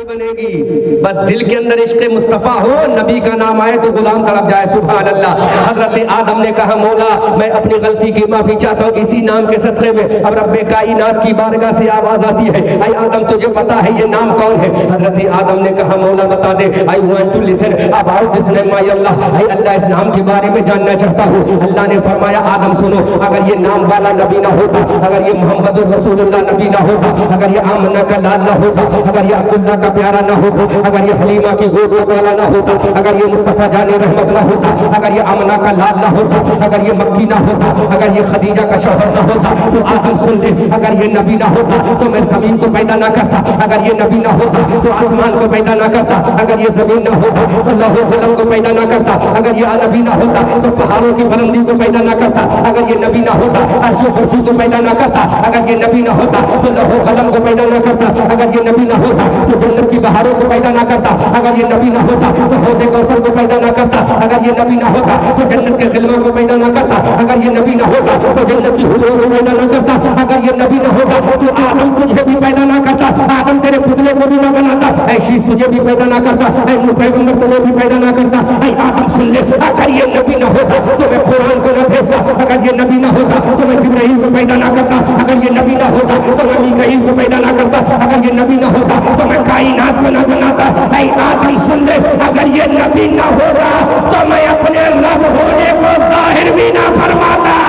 نہیں بنے گی، بس دل کے اندر عشق مصطفیٰ ہو، نبی کا نام آئے تو غلام تڑپ جائے. سبحان اللہ. حضرت آدم نے کہا مولا میں اپنی غلطی کی معافی چاہتا ہوں اسی نام کے صدقے میں. اب رب کائنات کی بارگاہ سے آواز آتی ہے اے آدم تجھے پتا ہے یہ نام کون ہے؟ حضرت آدم نے کہا مولا بتا دے. I want to listen about this name my Allah. اے اللہ اس نام کے بارے میں جاننا چاہتا ہوں. اللہ نے فرمایا آدم سنو، اگر یہ نام والا نبی نہ ہوتا، اگر یہ محمد رسول اللہ نبی نہ ہوتا، اگر یہ آمنہ کا لال نہ ہوتا، اگر یہ عبداللہ کا پیارا نہ ہوتا، اگر یہ حلیمہ کی گود والا نہ ہوتا، اگر یہ مصطفیٰ جان رحمت نہ ہوتا، اگر یہ آمنہ کا لال نہ ہوتا، اگر یہ مکی نہ ہوتا، اگر یہ خدیجہ کا شوہر نہ ہوتا، تو آدم سن لے اگر یہ نبی نہ ہوتا تو میں زمین کو پیدا نہ کرتا، اگر یہ نبی نہ ہوتا تو آسمان کو پیدا نہ کرتا، اگر یہ زمین نہ ہوتا تو لوح و قلم کو پیدا نہ کرتا، اگر یہ نبی نہ ہوتا تو پہاڑوں کی بلندی کو پیدا نہ کرتا، اگر یہ نبی نہ ہوتا عرش و کرسی کو پیدا نہ کرتا، اگر یہ نبی نہ ہوتا تو لوح و قلم کو پیدا نہ کرتا، اگر یہ نبی نہ ہوتا تو جنت کی بہاروں کو پیدا نہ کرتا، اگر یہ نبی نہ ہوتا تو حوض کوثر کو پیدا نہ کرتا، اگر یہ نبی نہ ہوتا تو جنت کے خلوہ کو پیدا نہ کرتا، اگر یہ نبی نہ ہوتا تو جنت کی حوروں کو پیدا نہ کرتا، اگر یہ نبی نہ ہوتا تو آدم تجھے بھی پیدا نہ کرتا، آدم تیرے پتلے کو بھی نہ بناتا، اے شیش تجھے بھی پیدا نہ کرتا، اے نوح پیغمبر تجھے بھی پیدا نہ کرتا. اے آدم سن لے اگر یہ نبی نہ ہوتا تو میں قرآن کو نہ بھیجتا، اگر یہ نبی نہ ہوتا تو میں جبرائیل کو پیدا نہ کرتا، اگر یہ نبی نہ ہوتا تو میں میکائیل کو پیدا نہ کرتا، اگر یہ نبی نہ ہوتا تو میں کائنات کو نہ بناتا. اے آدم سن لے اگر یہ نبی نہ ہوتا تو میں اپنے رب ہونے کو ظاہر بھی نہ فرماتا.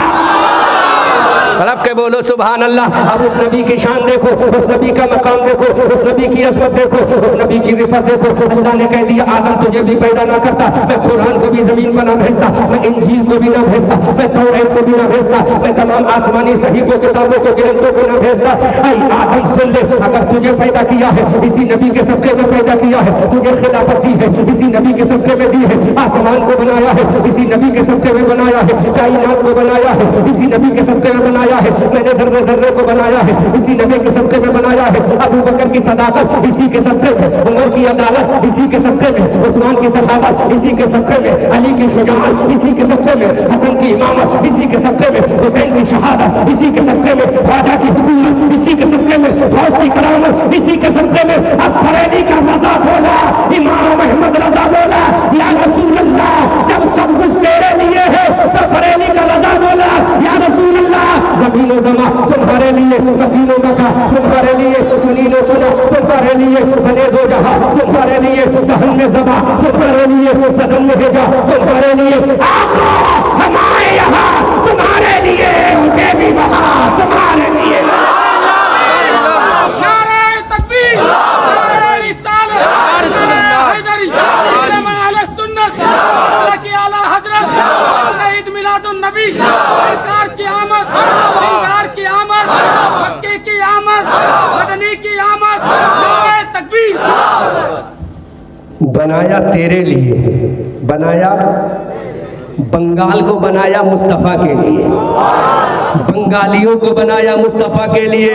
رب کے بولو سبحان اللہ. اب اس نبی کی شان دیکھو، اس نبی کا مقام دیکھو، اس نبی کی عظمت دیکھو، اس نبی کی رفعت دیکھو. اللہ نے کہہ دیا آدم تجھے بھی پیدا نہ کرتا، میں قرآن کو بھی زمین پر نہ بھیجتا، میں انجیل کو بھی نہ بھیجتا، میں توریت کو بھی نہ بھیجتا، میں تمام آسمانی صحیفوں کتابوں کو گرنتوں کو نہ بھیجتا. اے آدم سن لے اگر تجھے پیدا کیا ہے اسی نبی کے صدقے میں پیدا کیا ہے، تجھے خلافت دی ہے اسی نبی کے صدقے میں دی ہے، آسمان کو بنایا ہے اسی نبی کے صدقے میں بنایا ہے، کائنات کو بنایا ہے اسی نبی کے صدقے میں بنایا ہے، میں نے ذرے ذرے کو بنایا ہے اسی نبی کے صدقے میں بنایا ہے. ابو بکر کی صداقت اسی کے صدقے میں، عمر کی عدالت اسی کے صدقے میں، عثمان کی سخاوت اسی کے صدقے میں، علی کی شجاعت اسی کے صدقے میں، حسن کی امامت اسی کے صدقے میں، حسین کی شہادت اسی کے صدقے میں، خواجہ کی حکومت اسی کے صدقے میں، غوث کی کرامت اسی کے صدقے میں. اب بریلی کا رضا بولا، امام احمد رضا بولا یا رسول اللہ، جب سب کچھ تیرے لیے ہے تو بریلی کا رضا بولا یا رسول اللہ. زمین و زمان تمہارے لیے، مکین و مکہ تمہارے لیے، سنین و سنا تمہارے لیے، بنے دو جہاں تمہارے لیے، دہن میں زبا تمہارے لیے، بدن میں ہجا تمہارے لیے، آقا ہمارے یہاں تمہارے لیے، مجھے بھی وہاں تمہارے لیے. نعرہ تکبیر، نعرہ رسالت، نعرہ حیدری، علماء اہل سنت، مسلک اعلیٰ حضرت سید میلاد النبی، سرکار کی آمد، دیدار کی آمد، مکے کی آمد، مدنی کی آمد. نعرہ تکبیر. بنایا تیرے لیے، بنایا بنگال کو بنایا مصطفیٰ کے لیے، بنگالیوں کو بنایا مصطفیٰ کے لیے،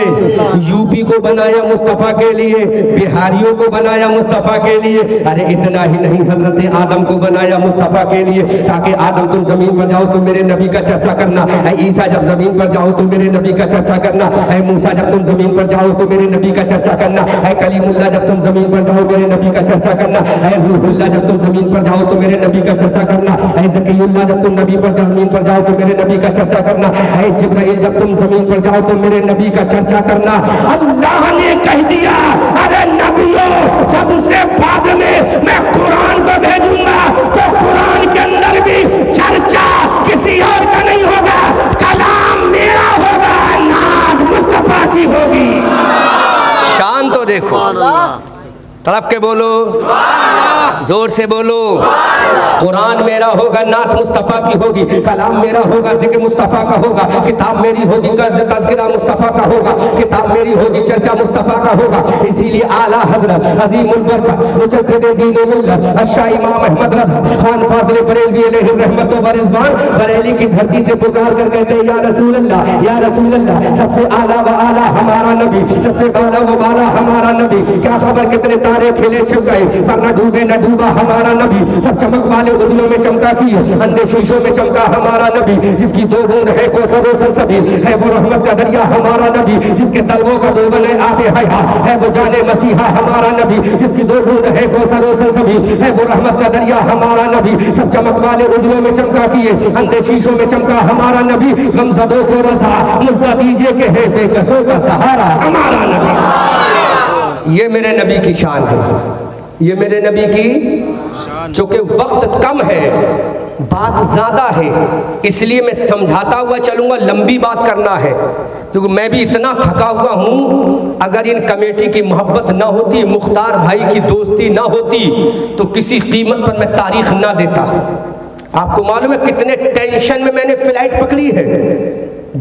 یو پی کو بنایا مصطفیٰ کے لیے، بہاریوں کو بنایا مصطفیٰ کے لیے. ارے اتنا ہی نہیں حضرت آدم کو بنایا مصطفیٰ کے لیے تاکہ آدم تم زمین پر جاؤ تو میرے نبی کا چرچا کرنا، اے عیسیٰ جب زمین پر جاؤ تو میرے نبی کا چرچا کرنا، اے موسیٰ جب تم زمین پر جاؤ تو میرے نبی کا چرچا کرنا، اے کلیم اللہ جب تم زمین پر جاؤ میرے نبی کا چرچا کرنا، اے روح اللہ جب تم زمین پر جاؤ تو میرے نبی کا چرچا کرنا، اے زکی اللہ جب تم نبی پر زمین پر جاؤ تو میرے نبی کا چرچا کرنا، اے جبرائیل جب تم زمین پر جاؤ تو میرے نبی کا چرچا کرنا. اللہ نے کہہ دیا ارے نبیوں سب سے بعد میں قرآن کو بھیجوں گا تو قرآن کے اندر بھی چرچا کسی اور کا نہیں ہوگا، کلام میرا ہوگا، نعت مصطفیٰ کی ہوگی. شان تو دیکھو، طرف کے بولو، زور سے بولو. قرآن میرا ہوگا، نعت مصطفیٰ کی ہوگی، کلام میرا ہوگا، ذکر مصطفیٰ کا ہوگا، کتاب میری ہوگی، تذکرہ مصطفیٰ کا ہوگا، کتاب میری ہوگی، چرچا مصطفیٰ کا ہوگا. اسی لیے اعلیٰ حضرت عظیم البرکہ مجدد دین و ملت الشاہ امام احمد رضا خان فاضل بریلوی علیہ الرحمت و رضوان بریلی کی دھرتی سے پکار کر کہتے ہیں یا رسول اللہ، یا رسول اللہ، سب سے اعلیٰ و اعلیٰ ہمارا نبی، سب سے بالا وہ بالا ہمارا نبی، کیا خبر کتنے تارے کھلے چھپ گئے پر نہ ڈوبے نہ ڈوبا ہمارا نبی، سب چمک والے اذنوں میں چمکا کی اندھے شیشوں میں چمکا ہمارا نبی، جس کی دو بوند ہے کوثر و سلسبیل، ہے وہ رحمت کا دریا ہمارا نبی، جس کے تلووں کا دوبن ہے آب حیات، ہے وہ جان مسیحا ہمارا نبی، جس کی دو بوند ہے کوثر و سلسبیل، ہے وہ رحمت کا دریا ہمارا نبی، سب چمک والے اذنوں میں چمکا کیے اندھے شیشوں میں چمکا ہمارا نبی، غمزدوں کو رضا مزدہ دیجئے کہ ہے بے کسوں کا سہارا ہمارا نبی۔ یہ میرے نبی کی شان ہے، یہ میرے نبی کی، چونکہ وقت کم ہے بات زیادہ ہے اس لیے میں سمجھاتا ہوا چلوں گا، لمبی بات کرنا ہے کیونکہ میں بھی اتنا تھکا ہوا ہوں۔ اگر ان کمیٹی کی محبت نہ ہوتی، مختار بھائی کی دوستی نہ ہوتی تو کسی قیمت پر میں تاریخ نہ دیتا۔ آپ کو معلوم ہے کتنے ٹینشن میں نے فلائٹ پکڑی ہے،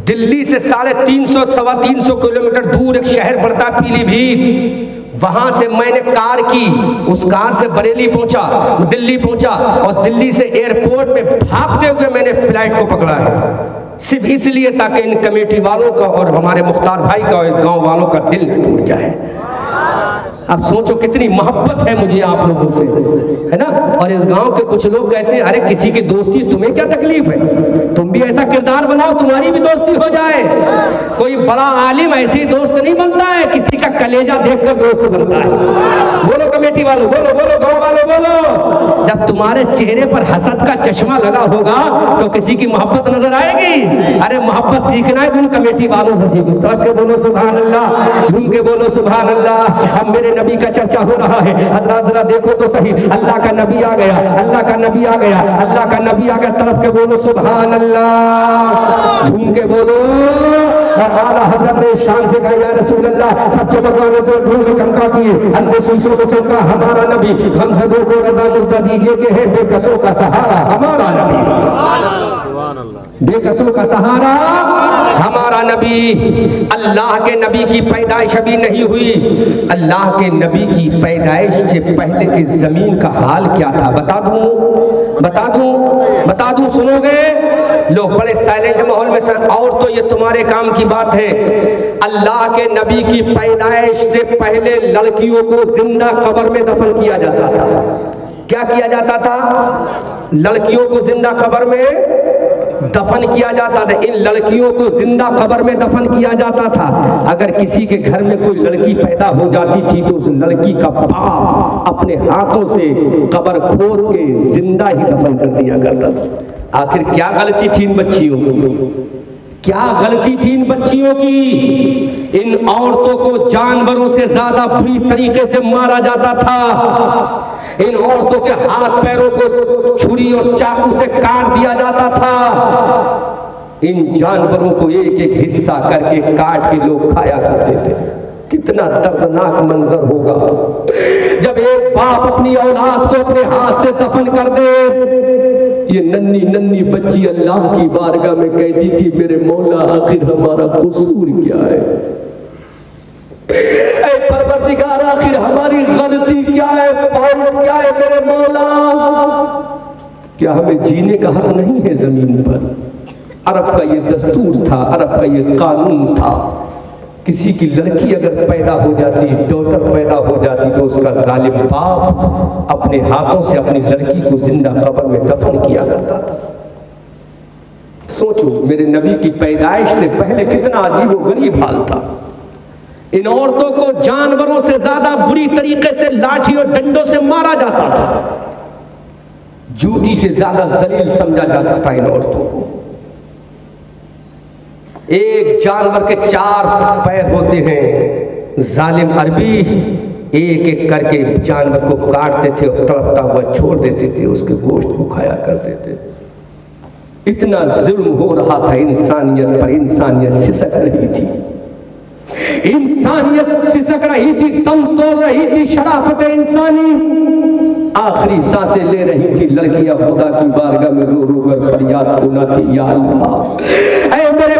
دلی سے 350 سوا 300 کلومیٹر دور ایک شہر پڑتا ہے پیلی بھیت، وہاں سے میں نے کار کی، اس کار سے بریلی پہنچا، دلی پہنچا اور دلی سے ایئرپورٹ میں بھاگتے ہوئے میں نے فلائٹ کو پکڑا ہے، صرف اس لیے تاکہ ان کمیٹی والوں کا اور ہمارے مختار بھائی کا اور اس گاؤں والوں کا دل نہ ٹوٹ جائے۔ اب سوچو کتنی محبت ہے مجھے آپ لوگوں سے، ہے نا؟ اور اس گاؤں کے کچھ لوگ کہتے ہیں ارے کسی کی دوستی تمہیں کیا تکلیف ہے، تم بھی ایسا کردار بناؤ تمہاری بھی دوستی ہو جائے۔ کوئی بڑا عالم ایسی دوست نہیں بنتا ہے، کسی کا کلیجہ دیکھ کر دوست بنتا ہے۔ بولو کمیٹی والوں، بولو بولو گاؤں والوں بولو، جب تمہارے چہرے پر حسد کا چشمہ لگا ہوگا تو کسی کی محبت نظر آئے گی؟ ارے محبت سیکھنا ہے تو ان کمیٹی والوں سے سیکھو، طرف کے بولو سبحان اللہ، جھوم کے بولو سبحان اللہ۔ اب میرے نبی کا چرچا ہو رہا ہے، حضرات ذرا دیکھو تو صحیح، اللہ کا نبی آ گیا، اللہ کا نبی آ گیا، اللہ کا نبی آ گیا، طرف کے بولو سبحان اللہ، جھوم کے بولو۔ اعلیٰ حضرت نے شان سے کہا یا رسول اللہ، سب چمک والے تو ڈھول میں چمکا کیے اندھے شیشوں میں چمکا ہمارا نبی، غمزدوں کو رضا مزدہ دیجئے کہ ہے بے کسوں کا سہارا ہمارا نبی، بے کسوں کا سہارا ہمارا نبی۔ اللہ کے نبی کی پیدائش ابھی نہیں ہوئی، اللہ کے نبی کی پیدائش سے پہلے اس زمین کا حال کیا تھا بتا دوں سنو گے لوگ بڑے سائلنٹ ماحول میں اور تو یہ تمہارے کام کی بات ہے۔ اللہ کے نبی کی پیدائش سے پہلے لڑکیوں کو زندہ قبر میں دفن کیا جاتا تھا۔ کیا کیا جاتا تھا؟ لڑکیوں کو زندہ قبر میں دفن کیا جاتا تھا۔ ان لڑکیوں کو زندہ قبر میں دفن کیا جاتا تھا۔ اگر کسی کے گھر میں کوئی لڑکی پیدا ہو جاتی تھی تو اس لڑکی کا باپ اپنے ہاتھوں سے قبر کھود کے زندہ ہی دفن کر دیا کرتا تھا۔ آخر کیا غلطی تھی ان بچیوں کی؟ کیا غلطی تھی ان بچیوں کی؟ ان عورتوں کو جانوروں سے زیادہ بری طریقے سے مارا جاتا تھا۔ ان عورتوں کے ہاتھ پیروں کو چھری اور چاقو سے کاٹ دیا جاتا تھا۔ ان جانوروں کو ایک ایک حصہ کر کے کاٹ کے لوگ کھایا کرتے تھے۔ کتنا دردناک منظر ہوگا جب ایک باپ اپنی اولاد کو اپنے ہاتھ سے دفن کر دے۔ یہ ننھی ننھی بچی اللہ کی بارگاہ میں کہتی تھی میرے مولا آخر ہمارا قصور کیا ہے، اے پروردگار آخر ہماری غلطی کیا ہے، فالٹ کیا ہے میرے مولا؟ کیا ہمیں جینے کا حق نہیں ہے زمین پر؟ عرب کا یہ دستور تھا، عرب کا یہ قانون تھا۔ کسی کی لڑکی اگر پیدا ہو جاتی، ڈاٹر پیدا ہو جاتی تو اس کا ظالم باپ اپنے ہاتھوں سے اپنی لڑکی کو زندہ قبر میں دفن کیا کرتا تھا۔ سوچو میرے نبی کی پیدائش سے پہلے کتنا عجیب و غریب حال تھا۔ ان عورتوں کو جانوروں سے زیادہ بری طریقے سے لاٹھی اور ڈنڈوں سے مارا جاتا تھا، جوتی سے زیادہ ذلیل سمجھا جاتا تھا ان عورتوں کو۔ ایک جانور کے 4 پیر ہوتے ہیں، ظالم عربی ایک ایک کر کے جانور کو کاٹتے تھے اور تڑپتا ہوا چھوڑ دیتے تھے، اس کے گوشت کو کھایا کرتے تھے۔ اتنا ظلم ہو رہا تھا انسانیت پر، انسانیت سسک رہی تھی، انسانیت سسک رہی تھی، دم توڑ رہی تھی شرافت انسانی، آخری سانسیں لے رہی تھی لڑکیاں خدا کی بارگاہ میں رو رو کر فریاد ہونا تھی یا اللہ اے میرے